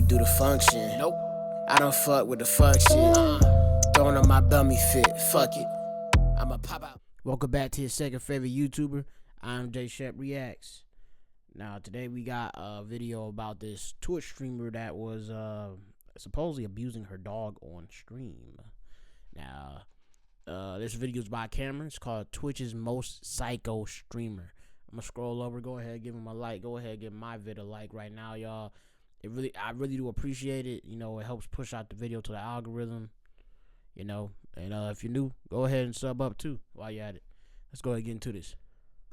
do the function. Nope. I don't fuck with the fuck shit. Throwing on my dummy fit. Fuck it. I'ma pop out. Welcome back to your second favorite YouTuber. I'm J Shep Reacts. Now today we got a video about this Twitch streamer that was supposedly abusing her dog on stream. Now this video is by Cameron. It's called Twitch's Most Psycho Streamer. I'm gonna scroll over. Go ahead, give him a like. Go ahead, give my vid a like right now, y'all. I really do appreciate it. You know, it helps push out the video to the algorithm. You know, and if you're new, go ahead and sub up too while you're at it. Let's go ahead and get into this.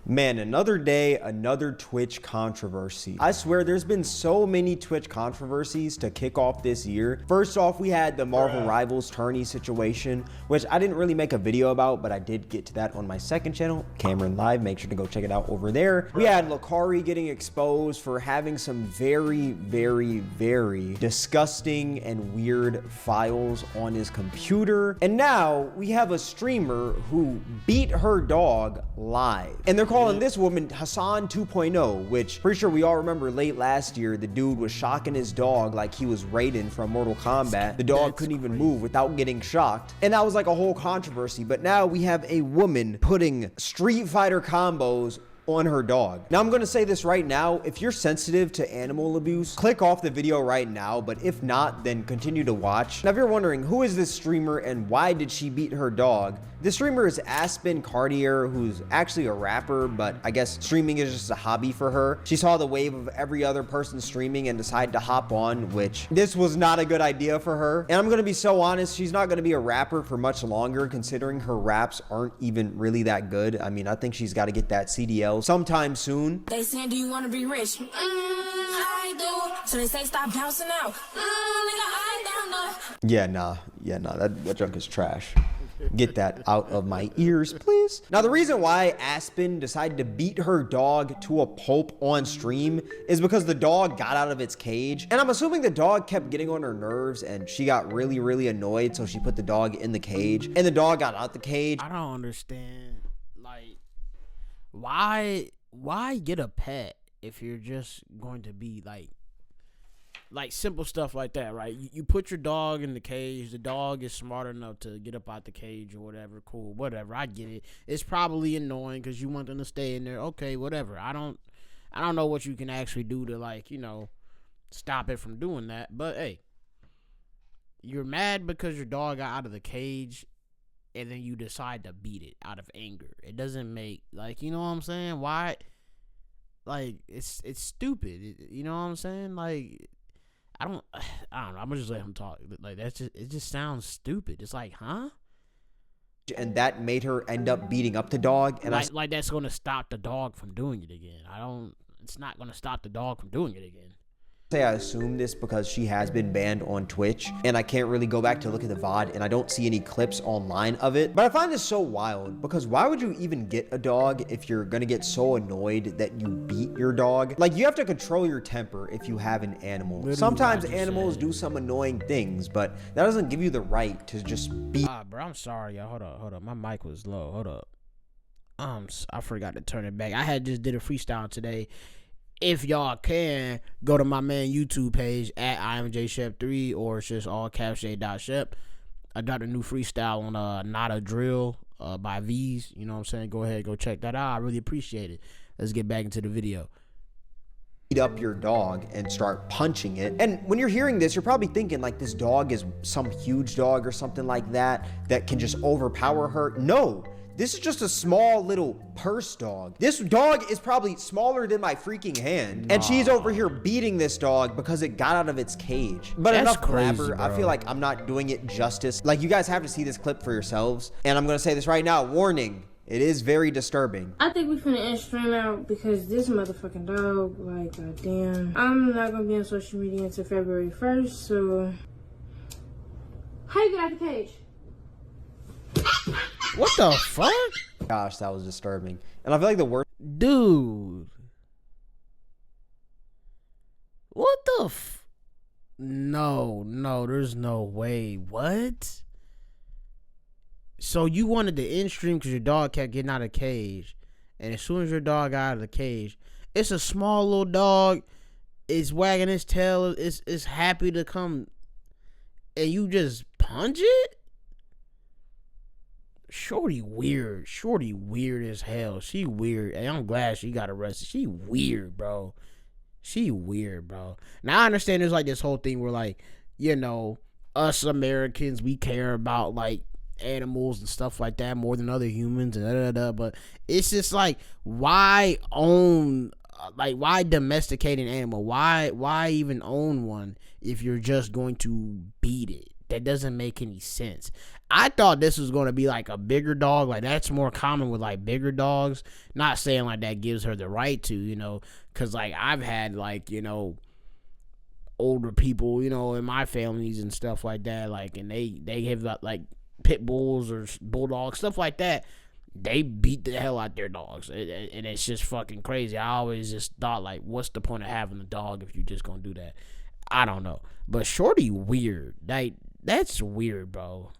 Man, another day, another Twitch controversy. I swear there's been so many Twitch controversies to kick off this year. First off, we had the Marvel Rivals tourney situation, which I didn't really make a video about, but I did get to that on my second channel, Cameron Live. Make sure to go check it out over there. We had Lakari getting exposed for having some very, very, very disgusting and weird files on his computer. And now we have a streamer who beat her dog live. And they're calling this woman Hassan 2.0, which pretty sure we all remember late last year, the dude was shocking his dog like he was Raiden from Mortal Kombat. The dog couldn't even move without getting shocked. And that was like a whole controversy. But now we have a woman putting Street Fighter combos on her dog. Now I'm gonna say this right now, if you're sensitive to animal abuse, click off the video right now, but if not, then continue to watch. Now if you're wondering, who is this streamer and why did she beat her dog? This streamer is Aspen Kartier, who's actually a rapper, but I guess streaming is just a hobby for her. She saw the wave of every other person streaming and decided to hop on, which this was not a good idea for her. And I'm gonna be so honest, she's not gonna be a rapper for much longer, considering her raps aren't even really that good. I mean, I think she's gotta get that CDL sometime soon. They saying, do you want to be rich? I do. So they say, stop bouncing out. Nigga, I don't know. Yeah, nah, that junk is trash. Get that out of my ears, please. Now, the reason why Aspen decided to beat her dog to a pulp on stream is because the dog got out of its cage. And I'm assuming the dog kept getting on her nerves and she got really, really annoyed. So she put the dog in the cage and the dog got out the cage. I don't understand. Like, why get a pet if you're just going to be like simple stuff like that, right? You put your dog in the cage. The dog is smart enough to get up out the cage or whatever. Cool, whatever. I get it. It's probably annoying because you want them to stay in there. Okay, whatever. I don't know what you can actually do to, like, you know, stop it from doing that. But hey, you're mad because your dog got out of the cage, and then you decide to beat it out of anger. It doesn't make, like, you know what I'm saying? Why? Like, it's stupid. You know what I'm saying? Like, I don't know. I'm gonna just let him talk. Like, it just sounds stupid. It's like, huh? And that made her end up beating up the dog. And like that's gonna stop the dog from doing it again. It's not gonna stop the dog from doing it again. I assume this because she has been banned on Twitch and I can't really go back to look at the VOD and I don't see any clips online of it. But I find this so wild because why would you even get a dog if you're gonna get so annoyed that you beat your dog? Like, you have to control your temper if you have an animal. Literally, sometimes animals do some annoying things, but that doesn't give you the right to just beat. Bro, I'm sorry, y'all. Hold up. My mic was low. Hold up. I forgot to turn it back. I just did a freestyle today. If y'all can, go to my main YouTube page at IamJShep3, or it's just all caps J.Shep. I got a new freestyle on Not a Drill by V's. You know what I'm saying? Go ahead, go check that out. I really appreciate it. Let's get back into the video. Beat up your dog and start punching it. And when you're hearing this, you're probably thinking like this dog is some huge dog or something like that can just overpower her. No. This is just a small little purse dog. This dog is probably smaller than my freaking hand. And she's over here beating this dog because it got out of its cage. But that's enough crazy, grabber. I feel like I'm not doing it justice. Like, you guys have to see this clip for yourselves. And I'm gonna say this right now, warning, it is very disturbing. I think we finna end stream out because this motherfucking dog, like, goddamn. I'm not gonna be on social media until February 1st, so. How you get out the cage? What the fuck? Gosh, that was disturbing. And I feel like the worst. Dude. What the No, there's no way. What? So you wanted to end stream because your dog kept getting out of the cage. And as soon as your dog got out of the cage, it's a small little dog. is wagging his tail, is happy to come, and you just punch it? Shorty weird as hell. She weird, and I'm glad she got arrested. She weird, bro. Now I understand there's like this whole thing where, like, you know, us Americans, we care about like animals and stuff like that more than other humans and but it's just like, why domesticate an animal? Why even own one if you're just going to beat it? That doesn't make any sense. I thought this was going to be like a bigger dog. Like, that's more common with like bigger dogs. Not saying like that gives her the right to, you know, because like I've had like, you know, older people, you know, in my families and stuff like that, like, and they have like pit bulls or bulldogs, stuff like that. They beat the hell out their dogs, and it's just fucking crazy. I always just thought, like, what's the point of having a dog if you're just gonna do that? I don't know, but shorty weird. Like, that's weird, bro.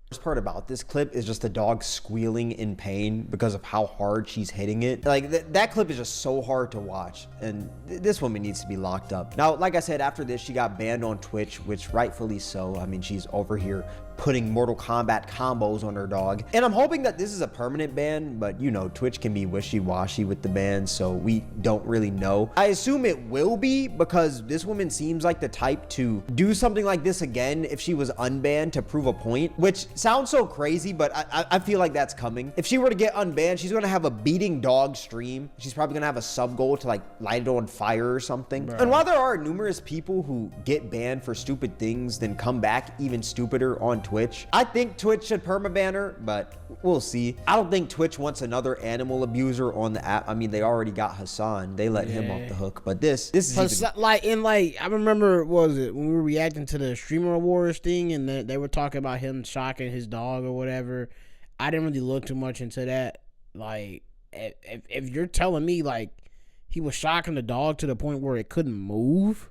Worst part about this clip is just the dog squealing in pain because of how hard she's hitting it. Like, that clip is just so hard to watch, and this woman needs to be locked up. Now, like I said, after this, she got banned on Twitch, which rightfully so. I mean, she's over here putting Mortal Kombat combos on her dog. And I'm hoping that this is a permanent ban, but you know, Twitch can be wishy-washy with the bans, so we don't really know. I assume it will be, because this woman seems like the type to do something like this again if she was unbanned to prove a point, which sounds so crazy, but I feel like that's coming. If she were to get unbanned, she's gonna have a beating dog stream. She's probably gonna have a sub goal to like light it on fire or something. Bro. And while there are numerous people who get banned for stupid things, then come back even stupider on Twitch, I think Twitch should permaban her, but we'll see. I don't think Twitch wants another animal abuser on the app. I mean, they already got Hassan. They let him off the hook, but this is even... like, I remember, what was it, when we were reacting to the Streamer Awards thing, and they were talking about him shocking his dog or whatever. I didn't really look too much into that. Like, if you're telling me, like, he was shocking the dog to the point where it couldn't move,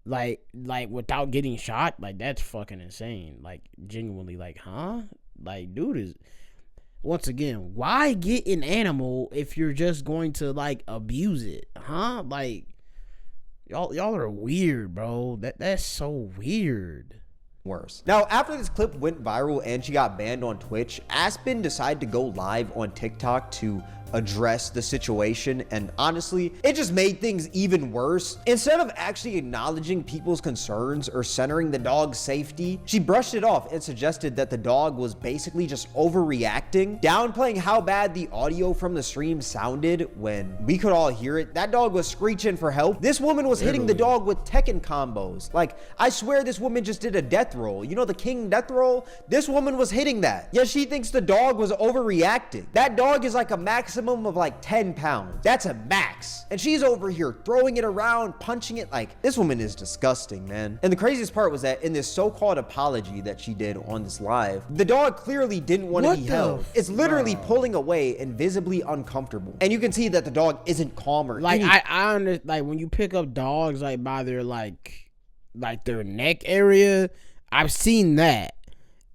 like without getting shot, like, that's fucking insane. Like, genuinely, like, huh? Like, dude is, once again, why get an animal if you're just going to like abuse it, huh? Like, y'all are weird, bro. That's so weird. Worse. Now, after this clip went viral and she got banned on Twitch, Aspen decided to go live on TikTok to address the situation, and honestly, it just made things even worse. Instead of actually acknowledging people's concerns or centering the dog's safety, she brushed it off and suggested that the dog was basically just overreacting, downplaying how bad the audio from the stream sounded when we could all hear it. That dog was screeching for help. This woman was hitting the dog with Tekken combos. Like, I swear this woman just did a death roll. You know, the king death roll? This woman was hitting that. Yet she thinks the dog was overreacting. That dog is like a maximum of like 10 pounds. That's a max. And she's over here throwing it around, punching it. Like, this woman is disgusting, man. And the craziest part was that in this so-called apology that she did on this live, the dog clearly didn't want to be held. It's literally pulling away and visibly uncomfortable. And you can see that the dog isn't calm or like, I understand, like, when you pick up dogs like by their like their neck area, I've seen that.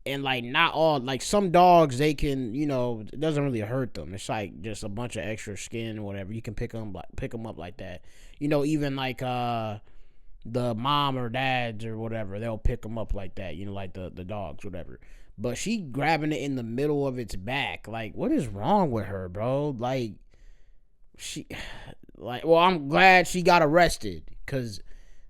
And like, not all, like, some dogs, they can, you know, it doesn't really hurt them. It's like just a bunch of extra skin or whatever. You can pick them up like that. You know, even like the mom or dads or whatever, they'll pick them up like that. You know, like the dogs, whatever. But she grabbing it in the middle of its back. Like, what is wrong with her, bro? Like, well, I'm glad she got arrested, because,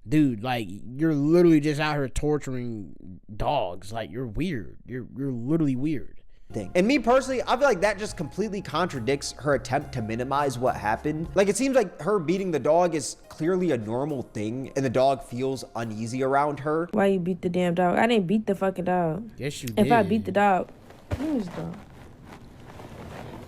dude, like, you're literally just out here torturing dogs. Like, you're weird. You're literally weird. And me personally, I feel like that just completely contradicts her attempt to minimize what happened. Like, it seems like her beating the dog is clearly a normal thing, and the dog feels uneasy around her. Why you beat the damn dog? I didn't beat the fucking dog. Yes, you did. If I beat the dog, who's the dog?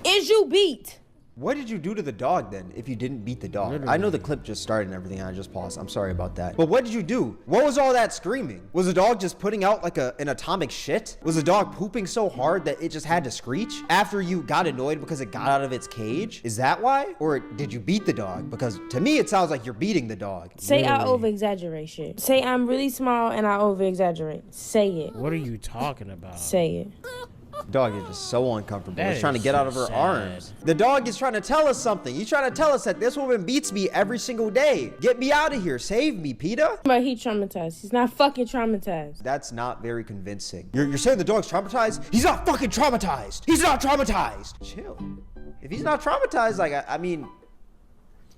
Is you beat? What did you do to the dog then if you didn't beat the dog? Literally. I know the clip just started and everything, and I just paused. I'm sorry about that. But what did you do? What was all that screaming? Was the dog just putting out like an atomic shit? Was the dog pooping so hard that it just had to screech after you got annoyed because it got out of its cage? Is that why? Or did you beat the dog? Because to me, it sounds like you're beating the dog. Say I over-exaggerate shit. Say I'm really small and I over-exaggerate. Say it. What are you talking about? Say it. Dog is just so uncomfortable. That He's trying to is get so out of her sad. arms. The dog is trying to tell us something. He's trying to tell us that this woman beats me every single day. Get me out of here. Save me, PETA. But he traumatized. He's not fucking traumatized. That's not very convincing. You're saying the dog's traumatized? He's not fucking traumatized. He's not traumatized. Chill. If he's not traumatized, like, I mean,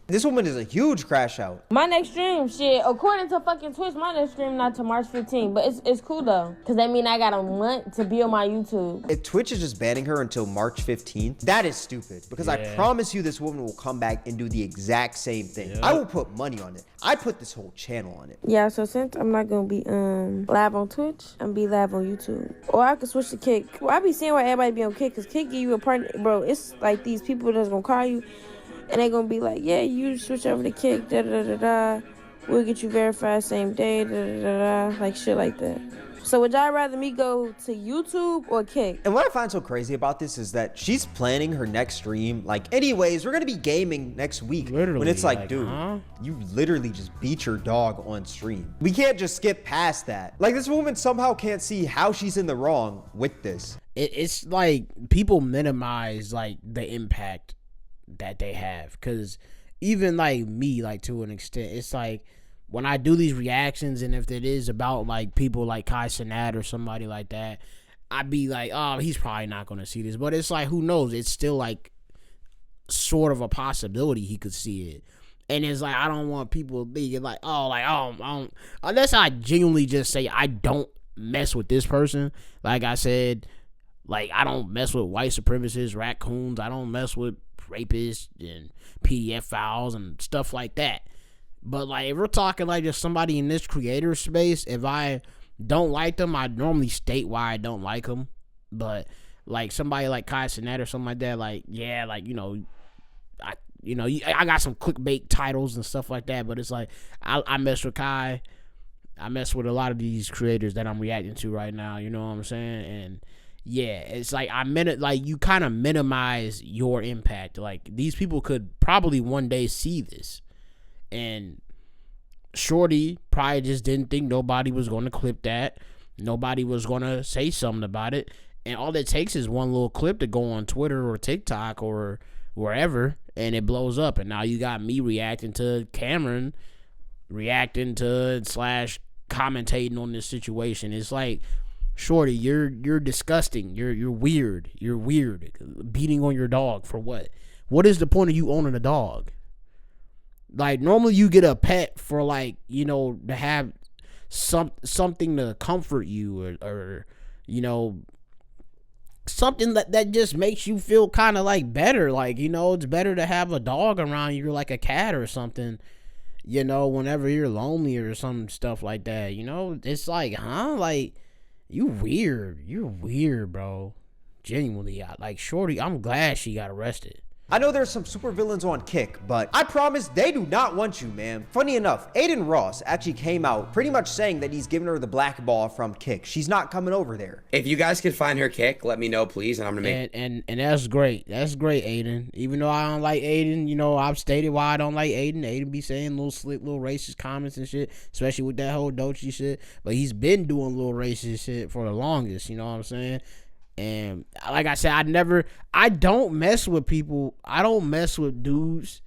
this woman is a huge crash out. My next stream, shit, according to fucking Twitch, my next stream not to March 15th. But it's cool though. Cause that mean I got a month to be on my YouTube. If Twitch is just banning her until March 15th, that is stupid. Because I promise you this woman will come back and do the exact same thing. I will put money on it. I put this whole channel on it. Yeah, so since I'm not gonna be live on Twitch, I'm be live on YouTube. Or I could switch to Kick. Well, I be seeing why everybody be on Kick, cause Kick give you a partner, bro. It's like these people that's gonna call you, and they gonna be like, yeah, you switch over to Kick, da da da da. We'll get you verified same day, da da da da, like shit like that. So would y'all rather me go to YouTube or Kick? And what I find so crazy about this is that she's planning her next stream. Like, anyways, we're gonna be gaming next week. Literally, when it's like, dude, huh? you literally just beat your dog on stream. We can't just skip past that. Like, this woman somehow can't see how she's in the wrong with this. It's like people minimize like the impact that they have, because even like me, like to an extent, it's like when I do these reactions, and if it is about like people like Kai Cenat or somebody like that, I'd be like, oh, he's probably not gonna see this. But it's like, who knows? It's still like sort of a possibility he could see it. And it's like, I don't want people thinking like, I don't, unless I genuinely just say I don't mess with this person. Like I said, like I don't mess with white supremacists, raccoons. I don't mess with rapists and PDF files and stuff like that. But like, if we're talking like just somebody in this creator space, if I don't like them, I normally state why I don't like them. But like somebody like Kai Cenat or something like that, like, yeah, like, I got some clickbait titles and stuff like that. But it's like, I mess with Kai. I mess with a lot of these creators that I'm reacting to right now. You know what I'm saying? And yeah, it's like you kind of minimize your impact. Like, these people could probably one day see this. And Shorty probably just didn't think nobody was going to clip that. Nobody was going to say something about it. And all it takes is one little clip to go on Twitter or TikTok or wherever, and it blows up. And now you got me reacting to Cameron, reacting to / commentating on this situation. It's like, Shorty, you're disgusting. You're weird. You're weird. Beating on your dog for what? What is the point of you owning a dog? Like, normally you get a pet for like, to have something to comfort you or something that just makes you feel kind of like better. Like, it's better to have a dog around you, like a cat or something, whenever you're lonely or some stuff like that. It's like, huh? Like, you're weird, bro. Genuinely, like, Shorty, I'm glad she got arrested. I know there's some supervillains on Kick, but I promise they do not want you, man. Funny enough, Aiden Ross actually came out pretty much saying that he's giving her the black ball from Kick. She's not coming over there. If you guys could find her Kick, let me know, please, and I'm gonna make. And that's great. That's great, Aiden. Even though I don't like Aiden, I've stated why I don't like Aiden. Aiden be saying little slick, little racist comments and shit, especially with that whole Doechii shit. But he's been doing little racist shit for the longest. You know what I'm saying? And like I said, I don't mess with people. I don't mess with dudes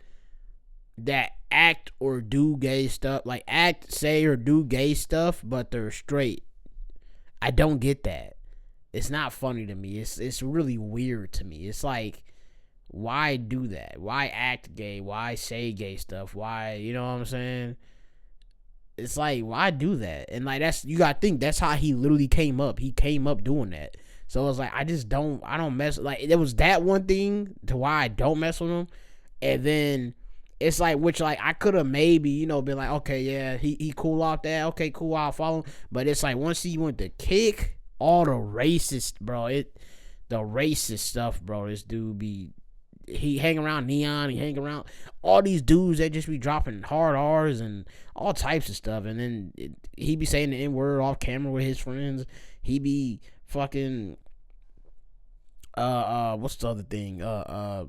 that act or do gay stuff. Like, act, say, or do gay stuff, but they're straight. I don't get that. It's not funny to me. It's really weird to me. It's like, why do that? Why act gay? Why say gay stuff? Why, you know what I'm saying? It's like, why do that? And like, you gotta think, that's how he literally came up. He came up doing that. So it's like, I don't mess, like, there was that one thing to why I don't mess with him. And then it's like, which, like, I could have maybe, been like, okay, yeah, he cool off that. Okay, cool, I'll follow him. But it's like, once he went to Kick, all the racist, bro, the racist stuff, bro, this dude he hang around Neon, he hang around all these dudes that just be dropping hard R's and all types of stuff. And then he be saying the N-word off camera with his friends. He be fucking what's the other thing? What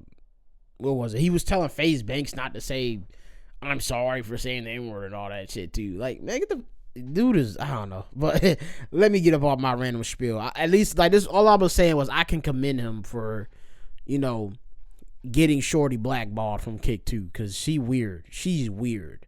was it? He was telling FaZe Banks not to say I'm sorry for saying the N-word and all that shit too. Like, man, dude is, I don't know, but let me get up on my random spiel. At least like this, all I was saying was I can commend him for, you know, getting Shorty blackballed from Kick 2 because she's weird.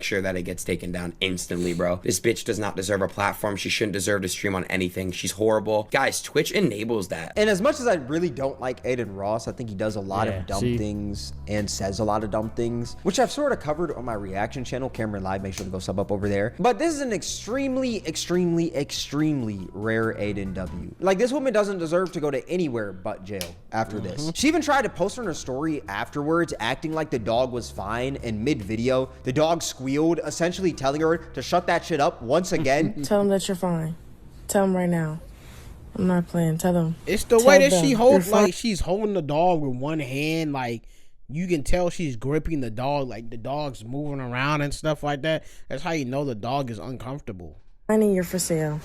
Sure that it gets taken down instantly, bro. This bitch does not deserve a platform. She shouldn't deserve to stream on anything. She's horrible. Guys, Twitch enables that. And as much as I really don't like Aiden Ross, I think he does a lot of dumb things and says a lot of dumb things, which I've sort of covered on my reaction channel, Cameron Live. Make sure to go sub up over there. But this is an extremely rare Aiden W. Like, this woman doesn't deserve to go to anywhere but jail after this. She even tried to post on her story afterwards, acting like the dog was fine, and mid-video, the dog squealed, essentially telling her to shut that shit up once again. Tell them that you're fine. Tell them right now. I'm not playing. Tell them. It's the way that she holds, like she's holding the dog with one hand, like you can tell she's gripping the dog, like the dog's moving around and stuff like that. That's how you know the dog is uncomfortable. I need you're for sale.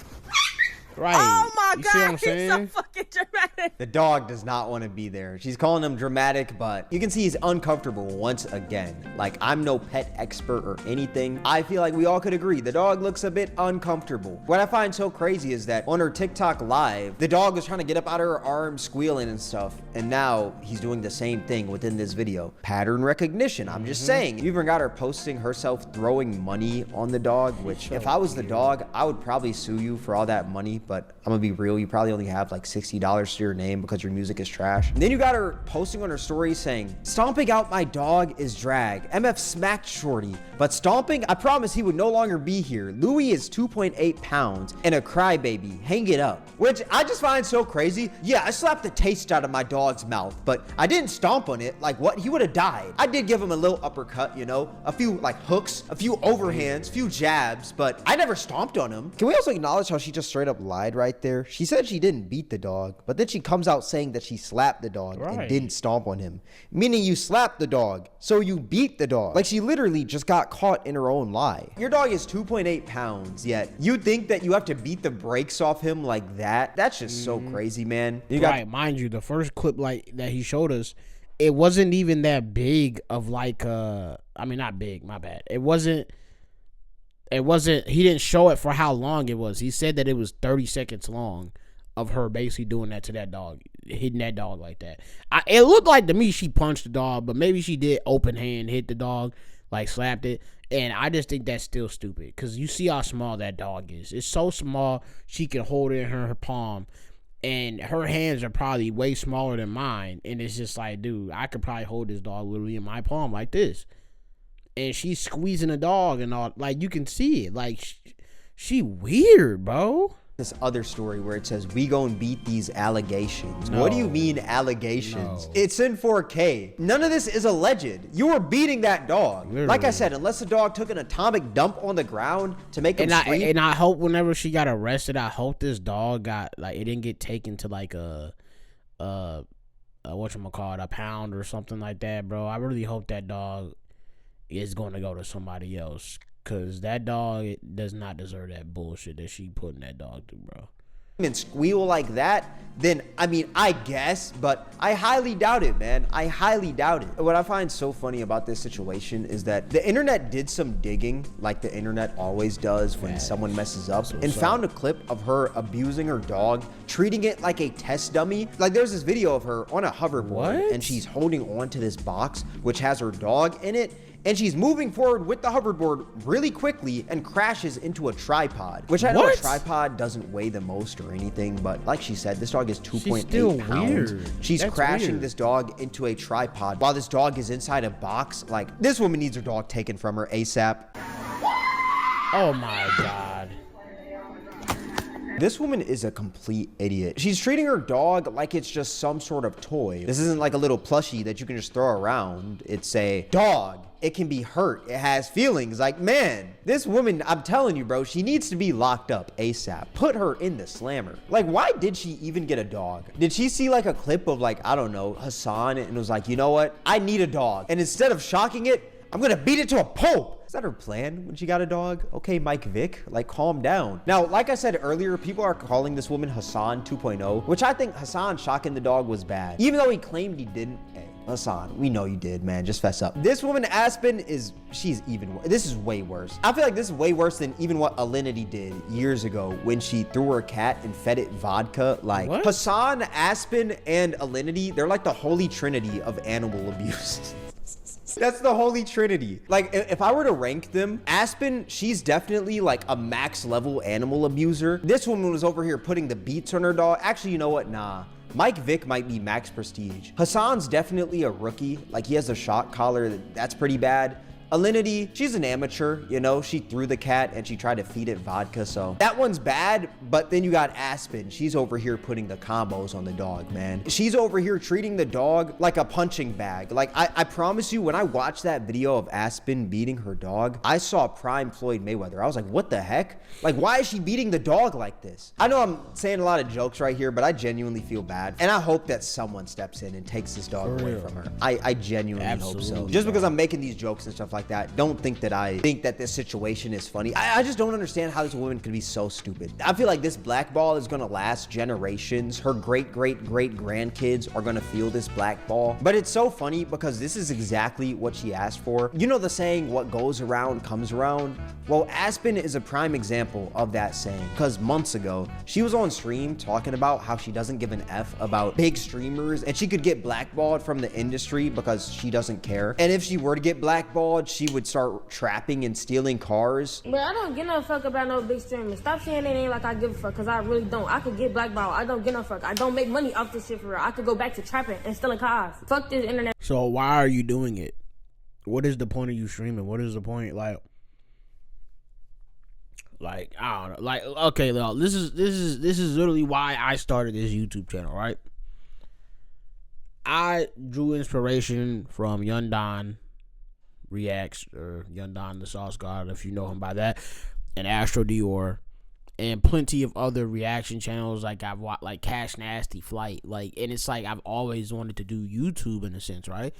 Right. Oh my you God, see what I'm saying? he's so fucking dramatic. The dog does not want to be there. She's calling him dramatic, but you can see he's uncomfortable once again. Like, I'm no pet expert or anything. I feel like we all could agree the dog looks a bit uncomfortable. What I find so crazy is that on her TikTok live, the dog was trying to get up out of her arms, squealing and stuff, and now he's doing the same thing within this video. Pattern recognition, I'm just saying. You even got her posting herself throwing money on the dog, which if I was the dog, I would probably sue you for all that money. But I'm gonna be real, you probably only have like $60 to your name because your music is trash. And then you got her posting on her story saying, stomping out my dog is drag. MF smacked Shorty, but stomping, I promise he would no longer be here. Louis is 2.8 pounds and a crybaby. Hang it up. Which I just find so crazy. Yeah, I slapped the taste out of my dog's mouth, but I didn't stomp on it. Like, what? He would have died. I did give him a little uppercut, you know, a few like hooks, a few overhands, a few jabs, but I never stomped on him. Can we also acknowledge how she just straight up lied right there? She said she didn't beat the dog, but then she comes out saying that she slapped the dog and didn't stomp on him, meaning you slapped the dog, so you beat the dog. Like, she literally just got caught in her own lie. Your dog is 2.8 pounds, yet you think that you have to beat the brakes off him like that? That's just so crazy, man. Mind you, the first clip like that he showed us, it wasn't even that big of like I mean, not big, my bad. It wasn't, he didn't show it for how long it was. He said that it was 30 seconds long of her basically doing that to that dog, hitting that dog like that. It looked like to me she punched the dog, but maybe she did open hand hit the dog, like slapped it. And I just think that's still stupid because you see how small that dog is. It's so small she can hold it in her palm, and her hands are probably way smaller than mine. And it's just like, dude, I could probably hold this dog literally in my palm like this. And she's squeezing the dog and all, like, you can see it. Like, she weird, bro. This other story where it says, we gon' beat these allegations. No. What do you mean allegations? No. It's in 4K. None of this is alleged. You were beating that dog. Literally. Like I said, unless the dog took an atomic dump on the ground to make him scream. And I hope whenever she got arrested, I hope this dog got, like, it didn't get taken to like a whatchamacallit, a pound or something like that, bro. I really hope that dog is going to go to somebody else, because that dog does not deserve that bullshit that she putting that dog through, bro. And squeal like that, then I mean, I guess, but I highly doubt it, man. I highly doubt it. What I find so funny about this situation is that the internet did some digging, like the internet always does when someone messes up, and found a clip of her abusing her dog, treating it like a test dummy. Like, there's this video of her on a hoverboard, and she's holding on to this box which has her dog in it, and she's moving forward with the hoverboard really quickly and crashes into a tripod, which I know a tripod doesn't weigh the most or anything, but like she said, this dog is 2.8 pounds. She's crashing this dog into a tripod while this dog is inside a box. Like, this woman needs her dog taken from her ASAP. Oh my God. This woman is a complete idiot. She's treating her dog like it's just some sort of toy. This isn't like a little plushie that you can just throw around. It's a dog. It can be hurt. It has feelings. Like, man, this woman, I'm telling you, bro, she needs to be locked up ASAP. Put her in the slammer. Like, why did she even get a dog? Did she see like a clip of, like, I don't know, Hassan, and was like, you know what? I need a dog. And instead of shocking it, I'm gonna beat it to a pulp. Is that her plan when she got a dog? Okay, Mike Vick, like, calm down. Now, like I said earlier, people are calling this woman Hassan 2.0, which I think Hassan shocking the dog was bad. Even though he claimed he didn't. Hey, Hassan, we know you did, man. Just fess up. This woman, Aspen, she's even worse. This is way worse. I feel like this is way worse than even what Alinity did years ago when she threw her cat and fed it vodka. Like, what? Hassan, Aspen, and Alinity, they're like the holy trinity of animal abuse. That's the holy trinity. Like, if I were to rank them, Aspen, she's definitely like a max level animal abuser. This woman was over here putting the beats on her dog. Actually, you know what? Nah. Mike Vick might be max prestige. Hassan's definitely a rookie. Like, he has a shock collar. That's pretty bad. Alinity, she's an amateur, you know, she threw the cat and she tried to feed it vodka, so that one's bad. But then you got Aspen, she's over here putting the combos on the dog, man. She's over here treating the dog like a punching bag. Like, I promise you, when I watched that video of Aspen beating her dog, I saw prime Floyd Mayweather. I was like, what the heck? Like, why is she beating the dog like this? I know I'm saying a lot of jokes right here, but I genuinely feel bad. And I hope that someone steps in and takes this dog away from her. I genuinely hope so. Just because I'm making these jokes and stuff like that, don't think that I think that this situation is funny. I just don't understand how this woman could be so stupid. I feel like this blackball is gonna last generations. Her great grandkids are gonna feel this blackball. But it's so funny because this is exactly what she asked for. You know the saying, what goes around comes around? Well, Aspen is a prime example of that saying, because months ago, she was on stream talking about how she doesn't give an F about big streamers and she could get blackballed from the industry because she doesn't care. And if she were to get blackballed, she would start trapping and stealing cars. But I don't give no fuck about no big streamers. Stop saying it ain't like I give a fuck, because I really don't. I could get blackballed. I don't give no fuck. I don't make money off this shit for real. I could go back to trapping and stealing cars. Fuck this internet. So why are you doing it? What is the point of you streaming? What is the point? Like I don't know. Like, okay, this is literally why I started this YouTube channel, right? I drew inspiration from Young Don Reacts, or Young Don the Sauce God, if you know him by that, and Astro Dior, and plenty of other reaction channels. Like, I've watched like Cash Nasty Flight, like, and it's like I've always wanted to do YouTube in a sense, right?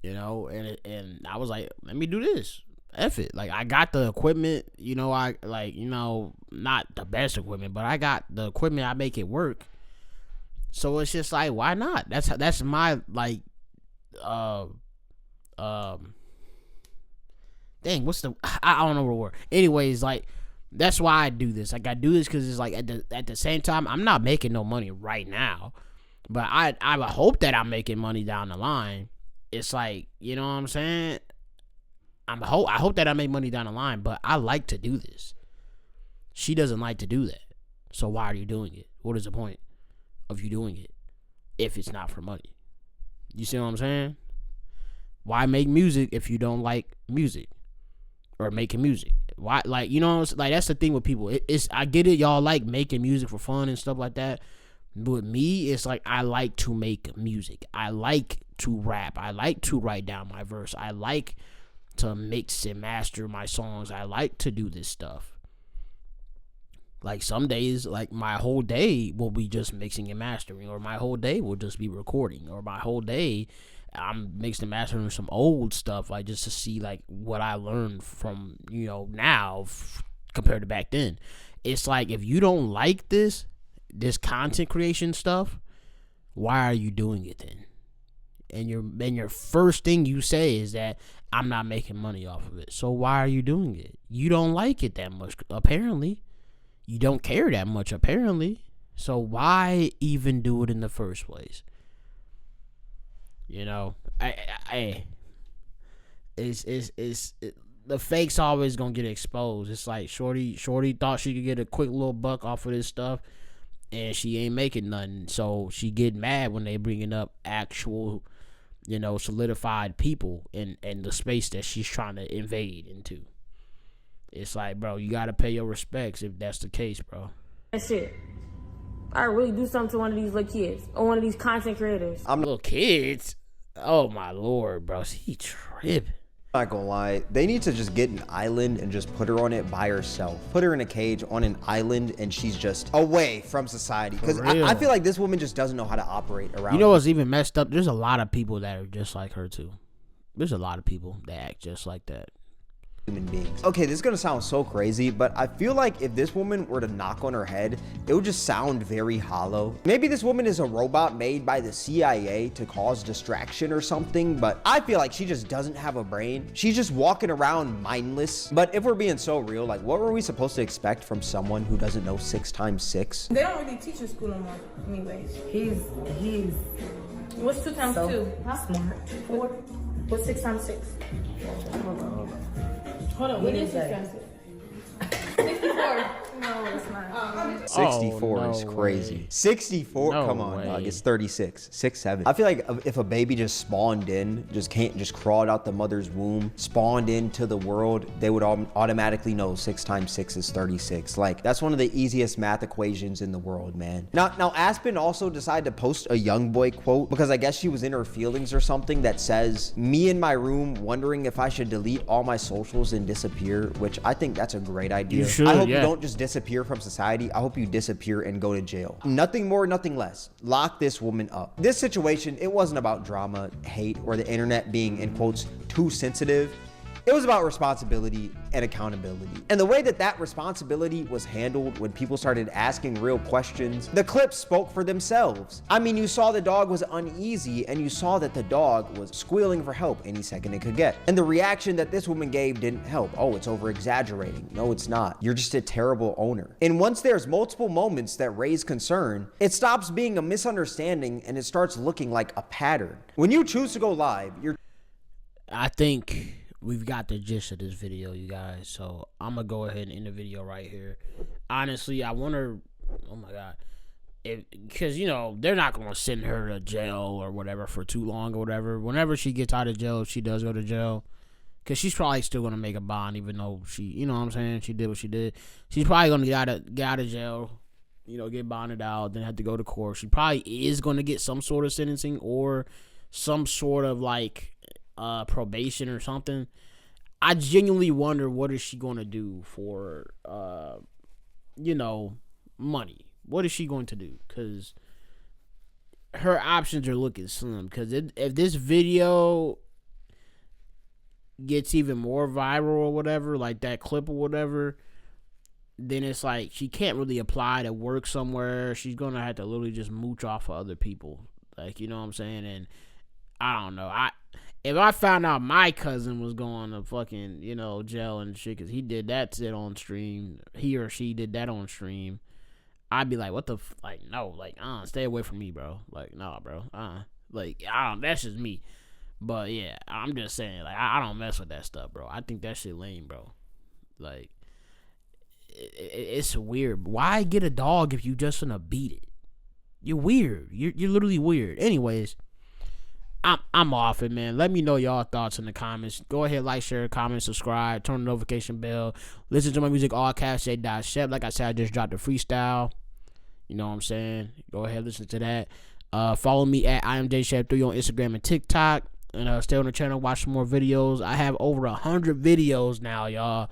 You know, and I was like, let me do this. F it. Like, I got the equipment, you know, I like, you know, not the best equipment, but I got the equipment, I make it work. So it's just like, why not? That's my like dang, what's the, I don't know what word. Anyways, like, that's why I do this. Like, I do this because it's like at the same time, I'm not making no money right now, but I hope that I'm making money down the line. It's like, you know what I'm saying? I hope that I make money down the line, but I like to do this. She doesn't like to do that. So why are you doing it? What is the point of you doing it if it's not for money? You see what I'm saying? Why make music if you don't like music or making music? Why, like, you know, like, that's the thing with people. It's I get it, y'all like making music for fun and stuff like that. But with me, it's like, I like to make music. I like to rap. I like to write down my verse. I like to mix and master my songs. I like to do this stuff. Like, some days, like, my whole day will be just mixing and mastering, or my whole day will just be recording, or my whole day I'm mixing and mastering some old stuff, like, just to see, like, what I learned from, you know, now compared to back then. It's like, if you don't like this content creation stuff, why are you doing it then? And your first thing you say is that I'm not making money off of it. So why are you doing it? You don't like it that much, apparently. You don't care that much, apparently. So why even do it in the first place? You know, the fake's always gonna get exposed. It's like Shorty thought she could get a quick little buck off of this stuff, and she ain't making nothing. So she get mad when they bringing up actual, you know, solidified people in the space that she's trying to invade into. It's like, bro, you gotta pay your respects if that's the case, bro. That shit. I really do something to one of these little kids or one of these content creators. Little kids? Oh my lord, bro. He tripping. I'm not gonna lie, they need to just get an island and just put her on it by herself. Put her in a cage on an island and she's just away from society. Because I feel like this woman just doesn't know how to operate around. You know what's even messed up? There's a lot of people that are just like her too. There's a lot of people that act just like that. human beings. Okay, this is gonna sound so crazy, but I feel like if this woman were to knock on her head, it would just sound very hollow. Maybe this woman is a robot made by the CIA to cause distraction or something, but I feel like she just doesn't have a brain. She's just walking around mindless. But if we're being so real, like, what were we supposed to expect from someone who doesn't know 6 times 6? They don't really teach in school no more, anyways. He's What's 2 times so 2? smart. 4. What's 6 times 6? Hold on, what is 6 times 6? 64. No, it's not. 64 is no crazy. way. 64, No come on, way. dog. It's 36, 6, 7. I feel like if a baby just spawned in, just crawled out the mother's womb, spawned into the world, they would automatically know 6 times 6 is 36. Like, that's one of the easiest math equations in the world, man. Now Aspen also decided to post a young boy quote because I guess she was in her feelings or something that says, "Me in my room wondering if I should delete all my socials and disappear," which I think that's a great idea. You should, I hope yeah. you don't just disappear from society. I hope you disappear and go to jail. Nothing more, nothing less. Lock this woman up. This situation, it wasn't about drama, hate, or the internet being, in quotes, too sensitive. It was about responsibility and accountability. And the way that responsibility was handled when people started asking real questions, the clips spoke for themselves. I mean, you saw the dog was uneasy and you saw that the dog was squealing for help any second it could get. And the reaction that this woman gave didn't help. Oh, it's over exaggerating. No, it's not. You're just a terrible owner. And once there's multiple moments that raise concern, it stops being a misunderstanding and it starts looking like a pattern. When you choose to go live, I think we've got the gist of this video, you guys. So I'm gonna go ahead and end the video right here. Honestly, I wonder. Oh my god, because they're not gonna send her to jail or whatever for too long or whatever. Whenever she gets out of jail, if she does go to jail, because she's probably still gonna make a bond, even though she, you know what I'm saying, she did what she did. She's probably gonna get out of jail, get bonded out, then have to go to court. She probably is gonna get some sort of sentencing or some sort of probation or something. I genuinely wonder what is she going to do for money. What is she going to do? Because her options are looking slim. Because if this video gets even more viral or whatever, like that clip or whatever, then it's like she can't really apply to work somewhere. She's going to have to literally just mooch off of other people. Like, you know what I'm saying? And I don't know. If I found out my cousin was going to fucking, jail and shit, because he did that shit on stream, he or she did that on stream, I'd be like, what the, no, stay away from me, bro. Like, nah, bro. That's just me. But yeah, I'm just saying, I don't mess with that stuff, bro. I think that shit lame, bro. It's weird. Why get a dog if you just gonna beat it? You're weird. You're literally weird. Anyways, I'm off it, man. Let me know y'all thoughts in the comments. Go ahead, like, share, comment, subscribe, turn the notification bell. Listen to my music, all cash, Shep. Like I said, I just dropped a freestyle. You know what I'm saying? Go ahead, listen to that. Follow me at IamJShep3 on Instagram and TikTok. And stay on the channel, watch some more videos. I have over 100 videos now, y'all.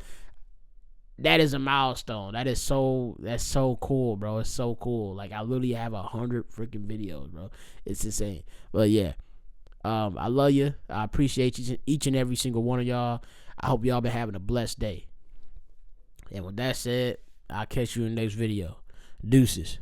That is a milestone. That's so cool, bro. It's so cool. I literally have 100 freaking videos, bro. It's insane. But yeah. I love you. I appreciate each and every single one of y'all. I hope y'all been having a blessed day. And with that said, I'll catch you in the next video. Deuces.